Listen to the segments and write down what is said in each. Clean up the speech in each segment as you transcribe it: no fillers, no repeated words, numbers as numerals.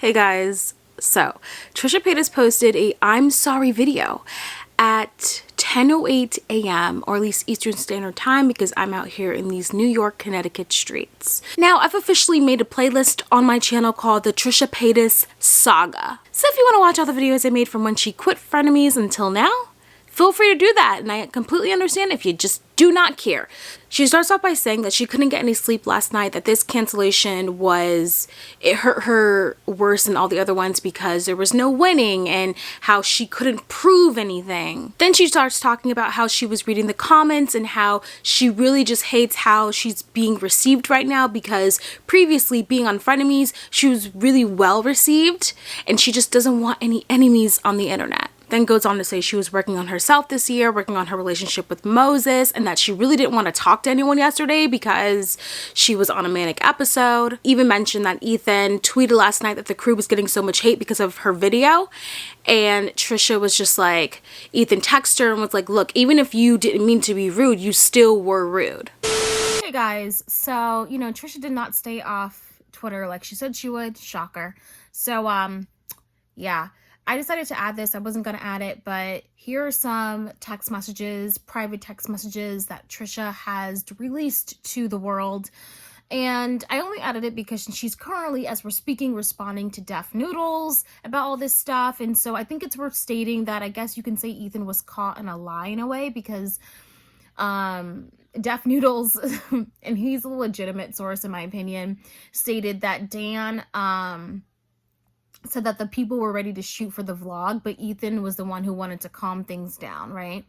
Hey guys, so Trisha Paytas posted a I'm sorry video at 10:08 a.m. or at least Eastern Standard Time because I'm out here in these New York, Connecticut streets. Now, I've officially made a playlist on my channel called the Trisha Paytas Saga. So if you want to watch all the videos I made from when she quit Frenemies until now, feel free to do that, and I completely understand if you just do not care. She starts off by saying that she couldn't get any sleep last night, that this cancellation it hurt her worse than all the other ones because there was no winning and how she couldn't prove anything. Then she starts talking about how she was reading the comments and how she really just hates how she's being received right now because previously being on Frenemies, she was really well received and she just doesn't want any enemies on the internet. Then goes on to say she was working on herself this year, working on her relationship with Moses, and that she really didn't want to talk to anyone yesterday because she was on a manic episode. Even mentioned that Ethan tweeted last night that the crew was getting so much hate because of her video, and Trisha was just like, Ethan texted her and was like, look, even if you didn't mean to be rude, you still were rude. Hey guys, so, Trisha did not stay off Twitter like she said she would. Shocker. So, yeah. I decided to add this. I wasn't going to add it, but here are some text messages, private text messages that Trisha has released to the world. And I only added it because she's currently, as we're speaking, responding to Def Noodles about all this stuff. And so I think it's worth stating that I guess you can say Ethan was caught in a lie in a way because Def Noodles, and he's a legitimate source in my opinion, stated that Dan said that the people were ready to shoot for the vlog, but Ethan was the one who wanted to calm things down, right?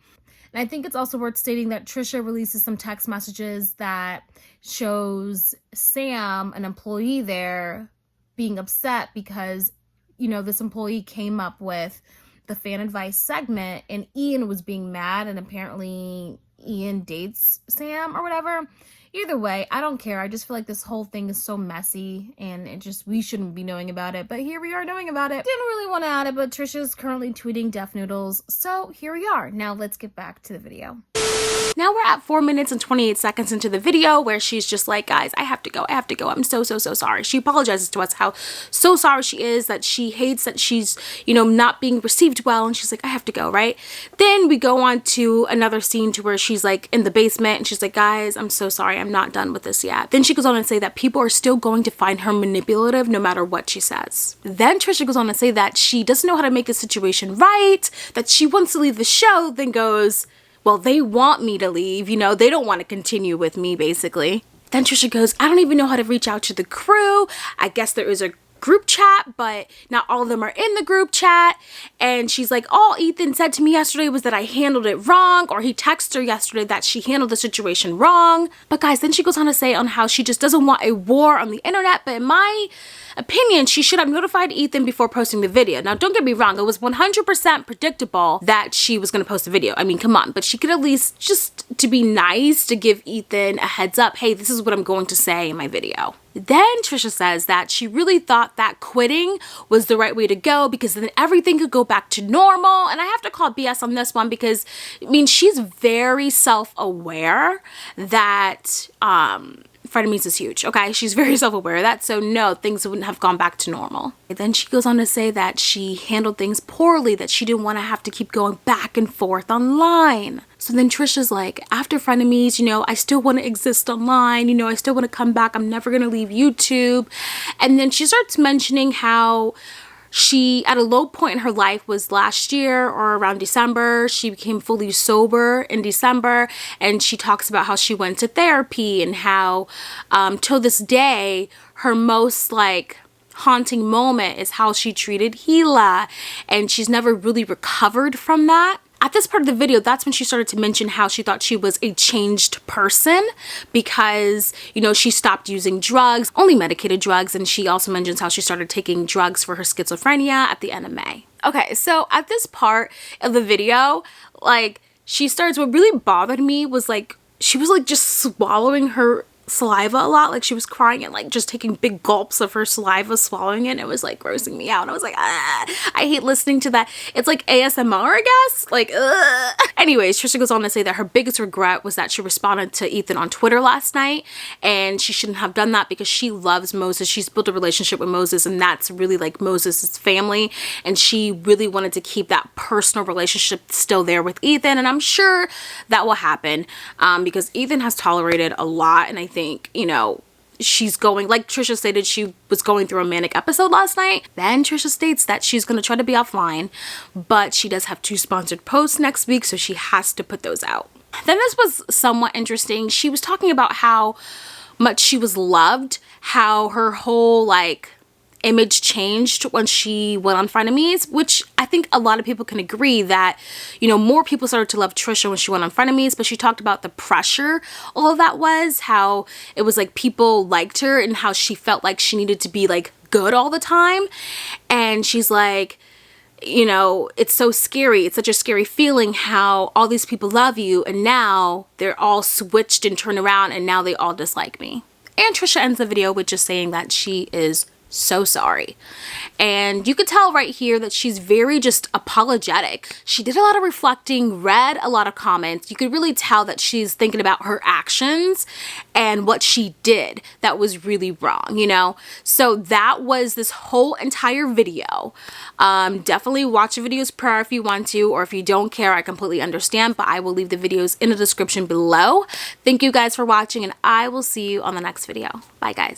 And I think it's also worth stating that Trisha releases some text messages that shows Sam, an employee there, being upset because, this employee came up with the fan advice segment and Ian was being mad and apparently Ian dates Sam or whatever. Either way, I don't care. I just feel like this whole thing is so messy and we shouldn't be knowing about it. But here we are knowing about it. Didn't really want to add it, but Trisha's currently tweeting Def Noodles. So here we are. Now let's get back to the video. Now we're at 4 minutes and 28 seconds into the video where she's just like, guys, I have to go. I'm so sorry. She apologizes to us how so sorry she is, that she hates that she's, not being received well. And she's like, I have to go, right? Then we go on to another scene to where she's like in the basement and she's like, guys, I'm so sorry. I'm not done with this yet. Then she goes on and say that people are still going to find her manipulative no matter what she says. Then Trisha goes on to say that she doesn't know how to make the situation right, that she wants to leave the show, then goes, well, they want me to leave, they don't want to continue with me, basically. Then Trisha goes, I don't even know how to reach out to the crew. I guess there is a group chat, but not all of them are in the group chat. And she's like, all Ethan said to me yesterday was that I handled it wrong, or he texted her yesterday that she handled the situation wrong. But guys, then she goes on to say on how she just doesn't want a war on the internet, but in my opinion, she should have notified Ethan before posting the video. Now, don't get me wrong, it was 100% predictable that she was going to post a video. I mean, come on, but she could at least, just to be nice, to give Ethan a heads up, hey, this is what I'm going to say in my video. Then Trisha says that she really thought that quitting was the right way to go because then everything could go back to normal. And I have to call BS on this one because, she's very self-aware that, Frenemies is huge, okay? She's very self-aware of that, so no, things wouldn't have gone back to normal. And then she goes on to say that she handled things poorly, that she didn't want to have to keep going back and forth online. So then Trisha's like, after Frenemies, I still want to exist online, I still want to come back, I'm never going to leave YouTube. And then she starts mentioning how she, at a low point in her life, was last year or around December. She became fully sober in December, and she talks about how she went to therapy and how till this day her most haunting moment is how she treated Gila, and she's never really recovered from that. At this part of the video, that's when she started to mention how she thought she was a changed person because, she stopped using drugs, only medicated drugs, and she also mentions how she started taking drugs for her schizophrenia at the end of May. Okay, so at this part of the video, what really bothered me was she was just swallowing her saliva a lot. Like she was crying and like just taking big gulps of her saliva, swallowing it. And it was like grossing me out. And I was like, ah, I hate listening to that. It's like ASMR, I guess. Like, ugh. Anyways, Trisha goes on to say that her biggest regret was that she responded to Ethan on Twitter last night, and she shouldn't have done that because she loves Moses. She's built a relationship with Moses, and that's really like Moses' family, and she really wanted to keep that personal relationship still there with Ethan, and I'm sure that will happen because Ethan has tolerated a lot, and I think, you know, she's going, like Trisha stated, she was going through a manic episode last night. Then Trisha states that she's going to try to be offline, but she does have 2 sponsored posts next week, so she has to put those out. Then this was somewhat interesting. She was talking about how much she was loved, how her whole like image changed when she went on Frenemies, which I think a lot of people can agree that, you know, more people started to love Trisha when she went on Frenemies, but she talked about the pressure all of that was, how it was like people liked her and how she felt like she needed to be like good all the time. And she's like, you know, it's so scary. It's such a scary feeling how all these people love you and now they're all switched and turned around and now they all dislike me. And Trisha ends the video with just saying that she is so sorry. And you could tell right here that she's very just apologetic. She did a lot of reflecting, read a lot of comments. You could really tell that she's thinking about her actions and what she did that was really wrong, you know? So that was this whole entire video. Definitely watch the videos prior if you want to, or if you don't care, I completely understand, but I will leave the videos in the description below. Thank you guys for watching, and I will see you on the next video. Bye guys.